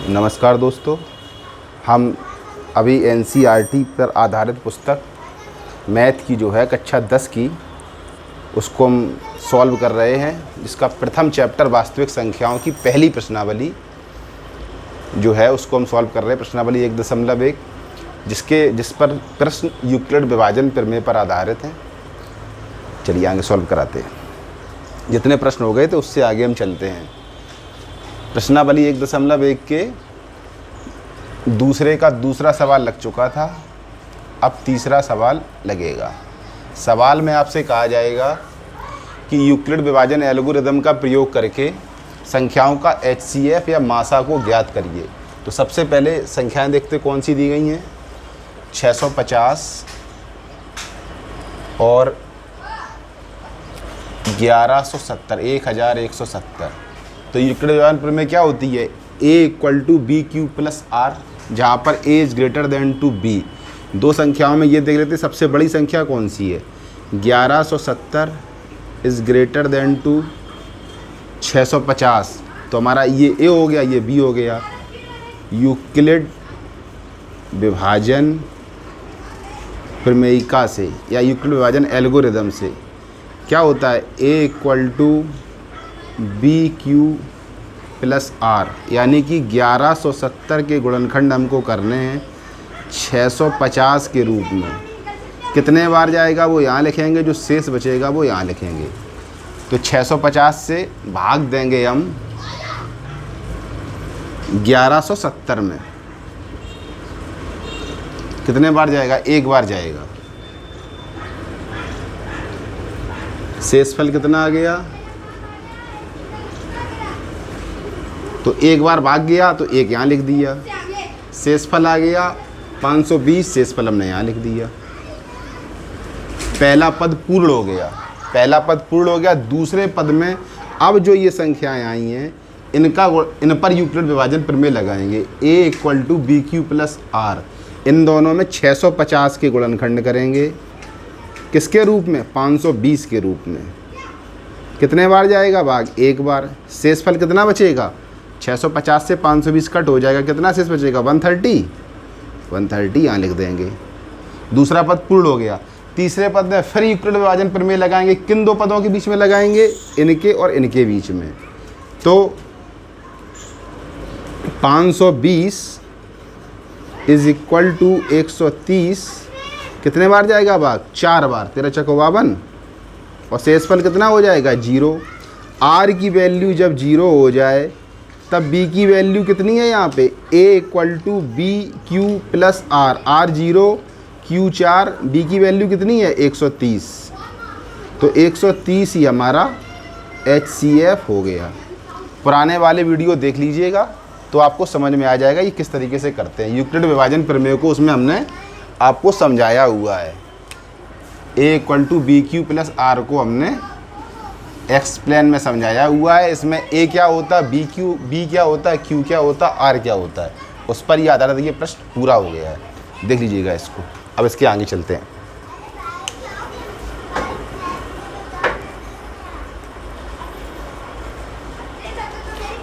नमस्कार दोस्तों, हम अभी एनसीईआरटी पर आधारित पुस्तक मैथ की जो है कक्षा 10 की उसको हम सॉल्व कर रहे हैं, जिसका प्रथम चैप्टर वास्तविक संख्याओं की पहली प्रश्नावली जो है उसको हम सॉल्व कर रहे हैं। प्रश्नावली 1.1 जिस पर प्रश्न यूक्लिड विभाजन प्रमेय पर आधारित हैं। चलिए आगे सॉल्व कराते हैं। जितने प्रश्न हो गए थे उससे आगे हम चलते हैं। प्रश्नावली 1.1 के दूसरे का दूसरा सवाल लग चुका था, अब तीसरा सवाल लगेगा। सवाल में आपसे कहा जाएगा कि यूक्लिड विभाजन एल्गोरिदम का प्रयोग करके संख्याओं का HCF या मासा को ज्ञात करिए। तो सबसे पहले संख्याएं देखते कौन सी दी गई हैं। 650 और 1170, 1170। तो यूक्लिड विभाजन प्रमेय क्या होती है? A = BQ + R, जहाँ पर A is greater than to B। दो संख्याओं में ये देख लेते हैं सबसे बड़ी संख्या कौन सी है। 1170 इज़ ग्रेटर देन टू 650। तो हमारा ये A हो गया, ये B हो गया। यूक्लिड विभाजन प्रमेयिका से या यूक्लिड विभाजन एल्गोरिदम से क्या होता है? A = BQ + R, यानी कि 1170 के गुणनखंड हमको करने हैं 650 के रूप में। कितने बार जाएगा वो यहाँ लिखेंगे, जो शेष बचेगा वो यहाँ लिखेंगे। तो 650 से भाग देंगे हम 1170 में। कितने बार जाएगा? एक बार जाएगा। शेषफल कितना आ गया? तो एक बार भाग गया तो एक यहाँ लिख दिया। शेषफल आ गया 520, शेषफल हमने यहाँ लिख दिया। पहला पद पूर्ण हो गया, पहला पद पूर्ण हो गया। दूसरे पद में अब जो ये संख्याएं आई हैं इन पर यूक्लिड विभाजन प्रमेय लगाएंगे। A = BQ + R, इन दोनों में 650 के गुणनखंड करेंगे। किसके रूप में? 520 के रूप में। कितने बार जाएगा भाग? एक बार। शेषफल कितना बचेगा? 650 से 520 कट हो जाएगा, कितना शेष बचेगा? 130 यहाँ लिख देंगे। दूसरा पद पूर्ण हो गया। तीसरे पद में फिर यूक्लिड विभाजन प्रमेय लगाएंगे। किन दो पदों के बीच में लगाएंगे? इनके और इनके बीच में। तो 520 = 130। कितने बार जाएगा भाग? 4 बार। 13 × 52 और शेषफल कितना हो जाएगा? 0। R की वैल्यू जब 0 हो जाए तब B की वैल्यू कितनी है यहाँ पे? A = BQ + R, R 0, Q 4, B की वैल्यू कितनी है? 130। तो 130 ही हमारा HCF हो गया। पुराने वाले वीडियो देख लीजिएगा तो आपको समझ में आ जाएगा ये किस तरीके से करते हैं। यूक्लिड विभाजन प्रमेय को उसमें हमने आपको समझाया हुआ है। A = BQ + R को हमने एक्सप्लेन में समझाया हुआ है। इसमें A क्या होता है, B क्या होता है, Q क्या होता है, R क्या होता है, उस पर ही आधारित ये प्रश्न पूरा हो गया है। देख लीजिएगा इसको। अब इसके आगे चलते हैं।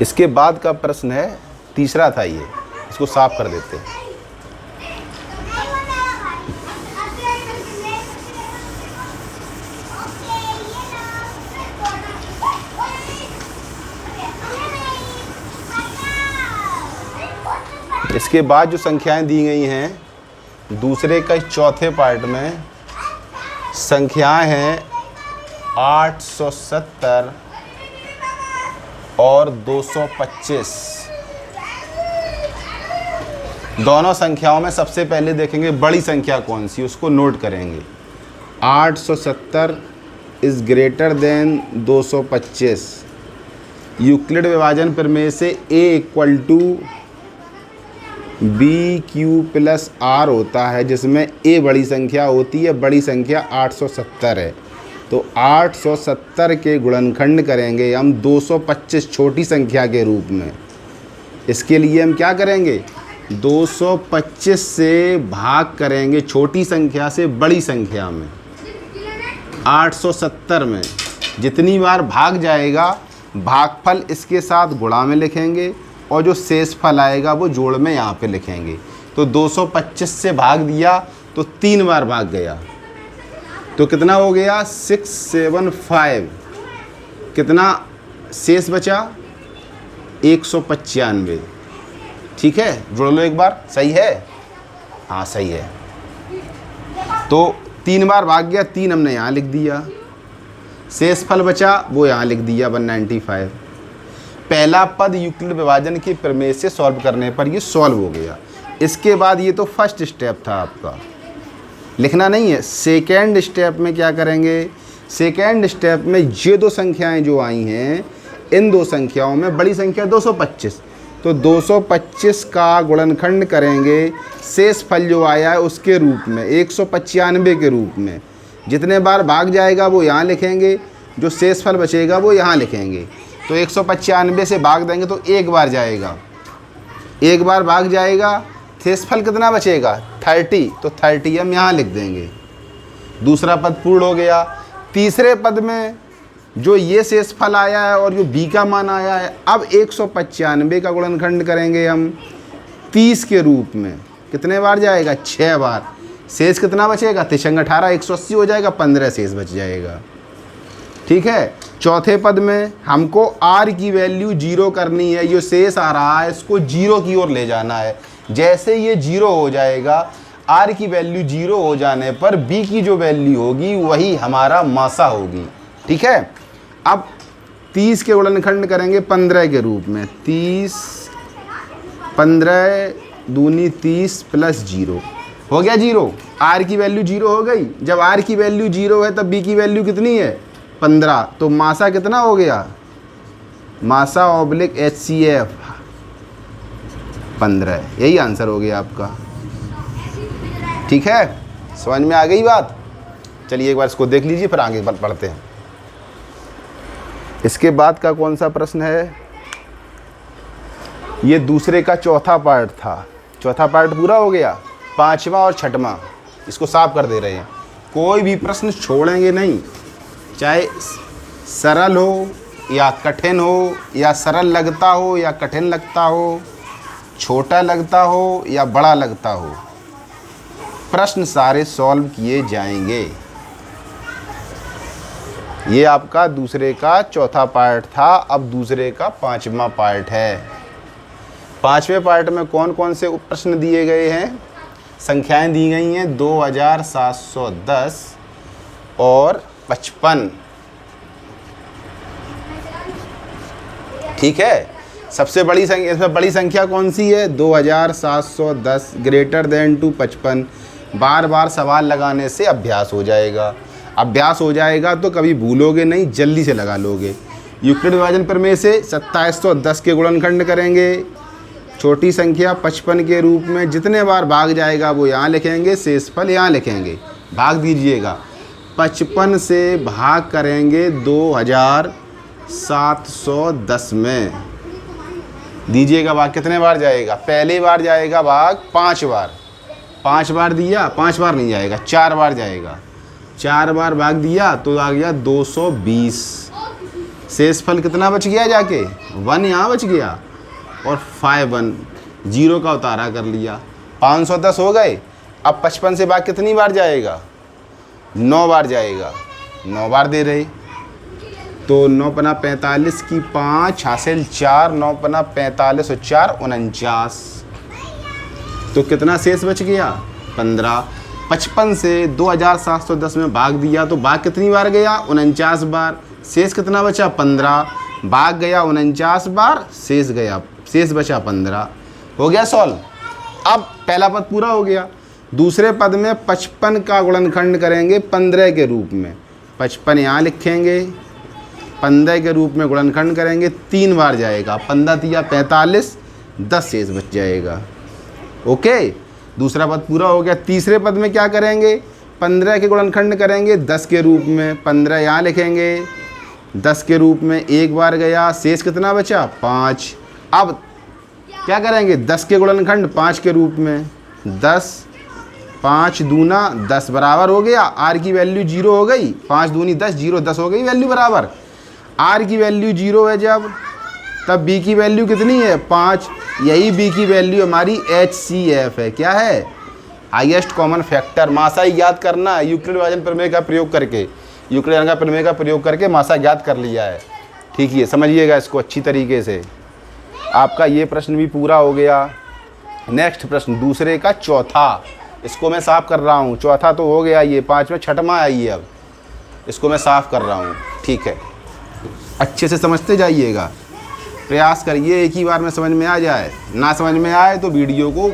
इसके बाद का प्रश्न है, तीसरा था ये, इसको साफ कर देते हैं। इसके बाद जो संख्याएं दी गई हैं दूसरे का चौथे पार्ट में संख्याएं हैं 870 और 225। दोनों संख्याओं में सबसे पहले देखेंगे बड़ी संख्या कौन सी, उसको नोट करेंगे। 870 इज़ ग्रेटर देन 225। यूक्लिड विभाजन प्रमेय से A = BQ + R होता है, जिसमें A बड़ी संख्या होती है। बड़ी संख्या 870 है। तो 870 के गुणनखंड करेंगे हम 225 छोटी संख्या के रूप में। इसके लिए हम क्या करेंगे? 225 से भाग करेंगे छोटी संख्या से बड़ी संख्या में। 870 में जितनी बार भाग जाएगा भागफल इसके साथ गुणा में लिखेंगे और जो शेषफल आएगा वो जोड़ में यहाँ पे लिखेंगे। तो 225 से भाग दिया तो 3 बार भाग गया, तो कितना हो गया 675। कितना शेष बचा 195। ठीक है, जोड़ लो एक बार। सही है, हाँ सही है। तो 3 बार भाग गया, 3 हमने यहाँ लिख दिया। शेषफल बचा वो यहाँ लिख दिया 195। पहला पद यूक्लिड विभाजन के प्रमेय से सॉल्व करने पर ये सॉल्व हो गया। इसके बाद ये तो फर्स्ट स्टेप था आपका, लिखना नहीं है। सेकेंड स्टेप में क्या करेंगे, सेकेंड स्टेप में ये दो संख्याएं जो आई हैं, इन दो संख्याओं में बड़ी संख्या 225, तो 225 का गुणनखंड करेंगे शेषफल जो आया है उसके रूप में 195 के रूप में। जितने बार भाग जाएगा वो यहाँ लिखेंगे, जो शेषफल बचेगा वो यहाँ लिखेंगे। तो 195 से भाग देंगे तो एक बार जाएगा, एक बार भाग जाएगा, शेषफल कितना बचेगा 30, तो 30 हम यहाँ लिख देंगे। दूसरा पद पूर्ण हो गया। तीसरे पद में जो ये शेषफल आया है और जो b का मान आया है, अब 195 का गुणनखंड करेंगे हम 30 के रूप में। कितने बार जाएगा 6 बार। शेष कितना बचेगा 3 18 180 हो जाएगा, 15 शेष बच जाएगा। ठीक है। चौथे पद में हमको r की वैल्यू 0 करनी है, जो शेष आ रहा है इसको 0 की ओर ले जाना है। जैसे ये 0 हो जाएगा, r की वैल्यू 0 हो जाने पर b की जो वैल्यू होगी वही हमारा मासा होगी। ठीक है। अब 30 के गुणनखंड करेंगे 15 के रूप में। 30 15 दूनी 30 प्लस 0 हो गया 0। r की वैल्यू 0 हो गई। जब r की वैल्यू 0 है तब b की वैल्यू कितनी है 15, तो मासा कितना हो गया, मासा ऑब्लिक HCF 15। यही आंसर हो गया आपका। ठीक है, समझ में आ गई बात। चलिए एक बार इसको देख लीजिए, फिर आगे बढ़ते हैं। इसके बाद का कौन सा प्रश्न है, ये दूसरे का चौथा पार्ट था। चौथा पार्ट पूरा हो गया। पांचवा और छठवां इसको साफ कर दे रहे हैं। कोई भी प्रश्न छोड़ेंगे नहीं, चाहे सरल हो या कठिन हो, या सरल लगता हो या कठिन लगता हो, छोटा लगता हो या बड़ा लगता हो, प्रश्न सारे सॉल्व किए जाएंगे। ये आपका दूसरे का चौथा पार्ट था। अब दूसरे का पांचवा पार्ट है। पांचवें पार्ट में कौन कौन से प्रश्न दिए गए हैं, संख्याएं दी गई हैं 2710 और 55। ठीक है। सबसे बड़ी संख्या, इसमें बड़ी संख्या कौन सी है 2710 ग्रेटर देन टू 55। बार बार सवाल लगाने से अभ्यास हो जाएगा। अभ्यास हो जाएगा तो कभी भूलोगे नहीं, जल्दी से लगा लोगे। यूक्लिड विभाजन प्रमेय से 2710 के गुणनखंड करेंगे छोटी संख्या 55 के रूप में। जितने बार भाग जाएगा वो यहाँ लिखेंगे, शेषफल यहाँ लिखेंगे। भाग दीजिएगा, 55 से भाग करेंगे 2710 में। दीजिएगा भाग, कितने बार जाएगा, पहली बार जाएगा भाग 5 बार। 5 बार दिया, 5 बार नहीं जाएगा, 4 बार जाएगा। 4 बार भाग दिया तो आ गया 220। शेषफल कितना बच गया, जाके 1 यहाँ बच गया और 51 0 का उतारा कर लिया। 510 हो गए। अब 55 से भाग कितनी बार जाएगा, 9 बार जाएगा। 9 बार दे रहे, तो 9 पना 45 की 5 हासिल 4, 9 पना 45 और 4 49। तो कितना शेष बच गया 15। 55 से 2710 में भाग दिया तो भाग कितनी बार गया 49 बार। शेष कितना बचा 15। भाग गया 49 बार, शेष गया, शेष बचा 15। हो गया सॉल्व। अब पहला पद पूरा हो गया। दूसरे पद में 55 का गुणनखंड करेंगे 15 के रूप में। 55 यहाँ लिखेंगे, 15 के रूप में गुणनखंड करेंगे, 3 बार जाएगा। 15 तिया 45, 10 शेष बच जाएगा। ओके, दूसरा पद पूरा हो गया। तीसरे पद में क्या करेंगे, 15 के गुणनखंड करेंगे 10 के रूप में। 15 यहाँ लिखेंगे, 10 के रूप में एक बार गया, शेष कितना बचा 5। अब क्या करेंगे, 10 के गुणनखंड 5 के रूप में। 10 5 दूना 10 बराबर हो गया, आर की वैल्यू 0 हो गई। 5 दूनी 10, 0 10 हो गई वैल्यू बराबर। आर की वैल्यू 0 है जब, तब b की वैल्यू कितनी है 5। यही b की वैल्यू हमारी HCF है। क्या है? Highest common factor. मासा ही याद करना है यूक्लिड विभाजन प्रमेय का प्रयोग करके, यूक्लिड का प्रमेय का प्रयोग करके मासा याद कर लिया है। ठीक है, समझिएगा इसको अच्छी तरीके से। आपका ये प्रश्न भी पूरा हो गया। नेक्स्ट प्रश्न दूसरे का चौथा, इसको मैं साफ कर रहा हूँ। चौथा तो हो गया, ये 5 में छठवां आई है। अब इसको मैं साफ कर रहा हूँ। ठीक है, अच्छे से समझते जाइएगा, प्रयास करिए एक ही बार में समझ में आ जाए। ना समझ में आए तो वीडियो को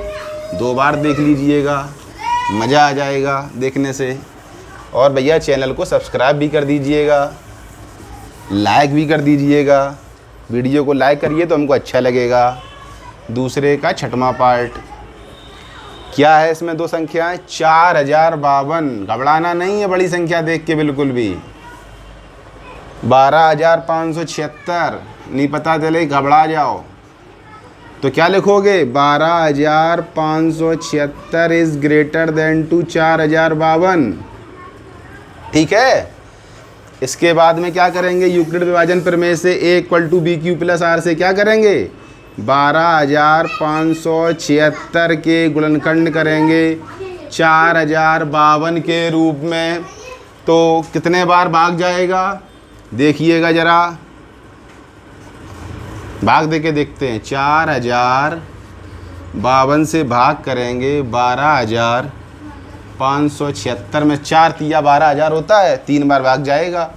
2 बार देख लीजिएगा, मज़ा आ जाएगा देखने से। और भैया चैनल को सब्सक्राइब भी कर दीजिएगा, लाइक भी कर दीजिएगा। वीडियो को लाइक करिए तो हमको अच्छा लगेगा। दूसरे का छठवां पार्ट क्या है? इसमें 2 संख्याएं 4052। घबराना नहीं है बड़ी संख्या देख के बिल्कुल भी। 12576 नहीं पता चले घबरा जाओ तो क्या लिखोगे? 12576 इज ग्रेटर देन टू 4052। ठीक है, इसके बाद में क्या करेंगे? यूक्लिड विभाजन प्रमेय से A = BQ + R से क्या करेंगे? 12576 के गुणनखंड करेंगे 4052 के रूप में। तो कितने बार भाग जाएगा देखिएगा ज़रा, भाग दे के देखते हैं। 4052 से भाग करेंगे 12576 में। 4 तिया 12000 होता है, 3 बार भाग जाएगा।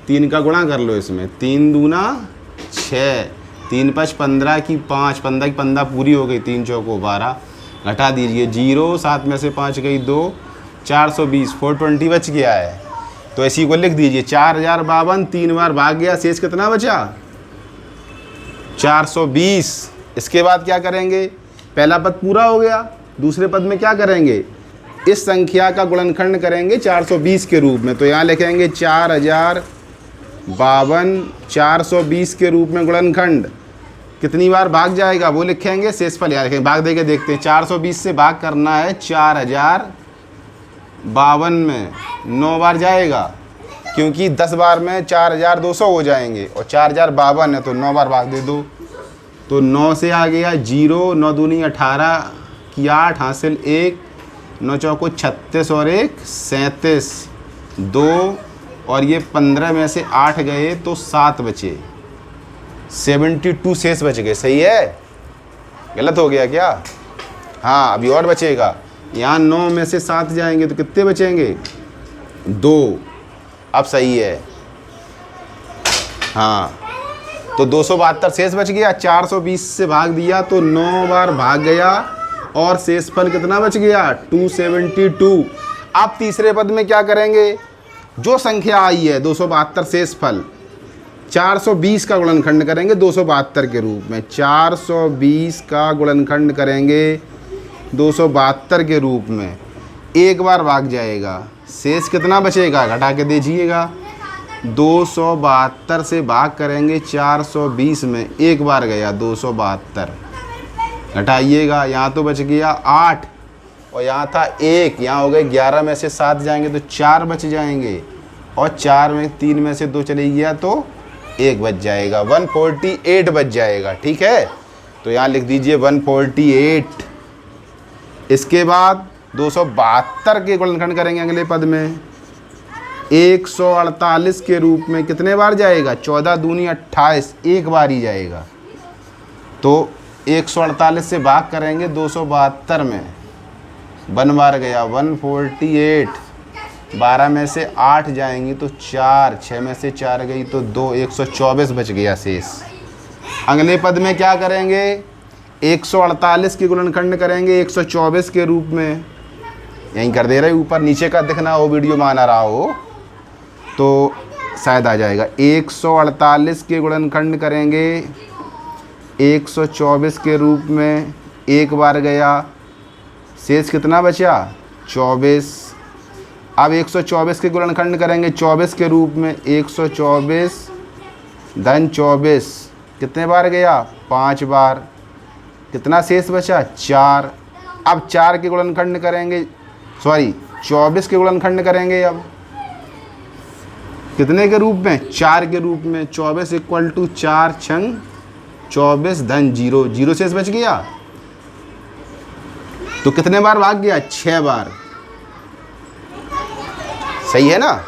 3 का गुणा कर लो इसमें, 3 दूना 6, 3 5 15 की 5, 15 की 15 पूरी हो गई, 3 चौको 12, घटा दीजिए 0, 7 में से 5 गई 2, 420, 420 बच गया है। तो इसी को लिख दीजिए 4052, 3 बार भाग गया, शेष कितना बचा? 420। इसके बाद क्या करेंगे? पहला पद पूरा हो गया, दूसरे पद में क्या करेंगे? इस संख्या का गुणनखंड करेंगे 420 के रूप में। तो यहाँ लिखेंगे 4052 420 के रूप में गुणनखंड। कितनी बार भाग जाएगा वो लिखेंगे, शेषफल यहाँ लिखेंगे। भाग दे के देखते हैं। 420 से भाग करना है 4052 में, 9 बार जाएगा, क्योंकि 10 बार में 4200 हो जाएंगे और 4052 है तो 9 बार भाग दे दो। तो 9 से आ गया 0, 9 दूनी 18 की 8 हासिल 1, 9 चौको 36 और 1 37, 2 और ये 15 में से 8 गए तो 7 बचे, 72 शेष बच गए। सही है? गलत हो गया क्या? हाँ, अभी और बचेगा। यहाँ 9 में से 7 जाएंगे तो कितने बचेंगे? 2। अब सही है। हाँ, तो 272 शेष बच गया। 420 से भाग दिया तो 9 बार भाग गया और शेषफल कितना बच गया? 272। अब तीसरे पद में क्या करेंगे? जो संख्या आई है 272 शेषफल, 420 का गुणनखंड करेंगे 272 के रूप में। 420 का गुणनखंड करेंगे 272 के रूप में। एक बार भाग जाएगा, शेष कितना बचेगा? घटा के दीजिएगा। 272 से भाग करेंगे 420 में, एक बार गया 272, घटाइएगा। यहाँ तो बच गया 8 और यहाँ था 1, यहाँ हो गए 11 में से 7 जाएंगे तो 4 बच जाएंगे और 4 में 3 में से 2 चले गया तो 1 बच जाएगा, 148 बच जाएगा। ठीक है, तो यहाँ लिख दीजिए 148। इसके बाद 272 के गुणनखंड करेंगे अगले पद में 148 के रूप में। कितने बार जाएगा? 14 दूनी 28, एक बार ही जाएगा। तो 148 से भाग करेंगे 272 में, 1 बार गया 148, 12 में से 8 जाएंगी तो 4, 6 में से 4 गई तो 2, 124 बच गया शेष। अगले पद में क्या करेंगे? 148 के गुणनखंड करेंगे 124 के रूप में। यहीं कर दे रहे, ऊपर नीचे का दिखना हो, वीडियो में आना रहा हो तो शायद आ जाएगा। 148 के गुणनखंड करेंगे 124 के रूप में, एक बार गया, शेष कितना बचा? 24। अब 124 के गुणनखंड करेंगे 24 के रूप में, 124 धन 24, कितने बार गया? 5 बार। कितना शेष बचा? 4। अब 4 के गुणनखंड करेंगे, 24 के गुणनखंड करेंगे अब कितने के रूप में? 4 के रूप में। 24 = 4 छंग 24 धन 0, 0 शेष बच गया, तो कितने बार भाग गया? 6 बार। सही है ना?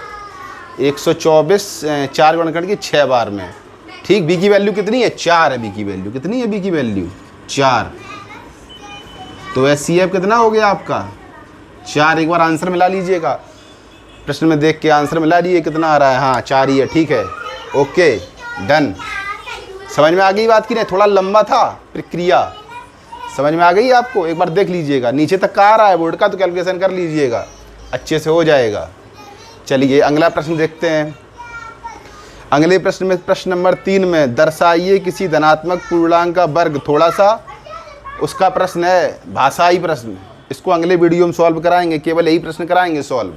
124 4 गुणा करके 6 बार में। ठीक, बी की वैल्यू कितनी है? 4 है बी की वैल्यू। कितनी है बी की वैल्यू? 4। तो HCF कितना हो गया आपका? 4। एक बार आंसर मिला लीजिएगा, प्रश्न में देख के आंसर मिला लीजिए कितना आ रहा है। हाँ 4 ही है। ठीक है, ओके डन। समझ में आ गई बात की नहीं? थोड़ा लंबा था प्रक्रिया, समझ में आ गई आपको? एक बार देख लीजिएगा, नीचे तक का आ रहा है बोर्ड का, तो कैलकुलेशन कर लीजिएगा, अच्छे से हो जाएगा। चलिए अगला प्रश्न देखते हैं। अगले प्रश्न में, प्रश्न नंबर 3 में, दर्शाइए किसी धनात्मक पूर्णांक का वर्ग थोड़ा सा। उसका प्रश्न है भाषाई प्रश्न। इसको अगले वीडियो में सॉल्व कराएंगे, केवल यही प्रश्न कराएंगे सॉल्व।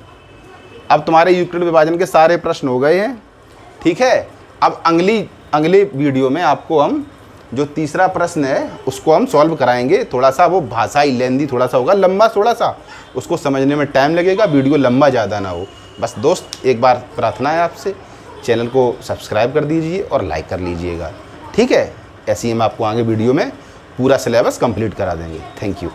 अब तुम्हारे यूक्लिड विभाजन के सारे प्रश्न हो गए हैं। ठीक है, अब अगले वीडियो में आपको हम जो तीसरा प्रश्न है उसको हम सॉल्व कराएंगे। थोड़ा सा वो भाषाई लेंदी थोड़ा सा होगा, लंबा थोड़ा सा, उसको समझने में टाइम लगेगा, वीडियो लंबा ज़्यादा ना हो। बस दोस्त एक बार प्रार्थना है आपसे, चैनल को सब्सक्राइब कर दीजिए और लाइक कर लीजिएगा। ठीक है, ऐसे ही हम आपको आगे वीडियो में पूरा सिलेबस कंप्लीट करा देंगे। Thank you.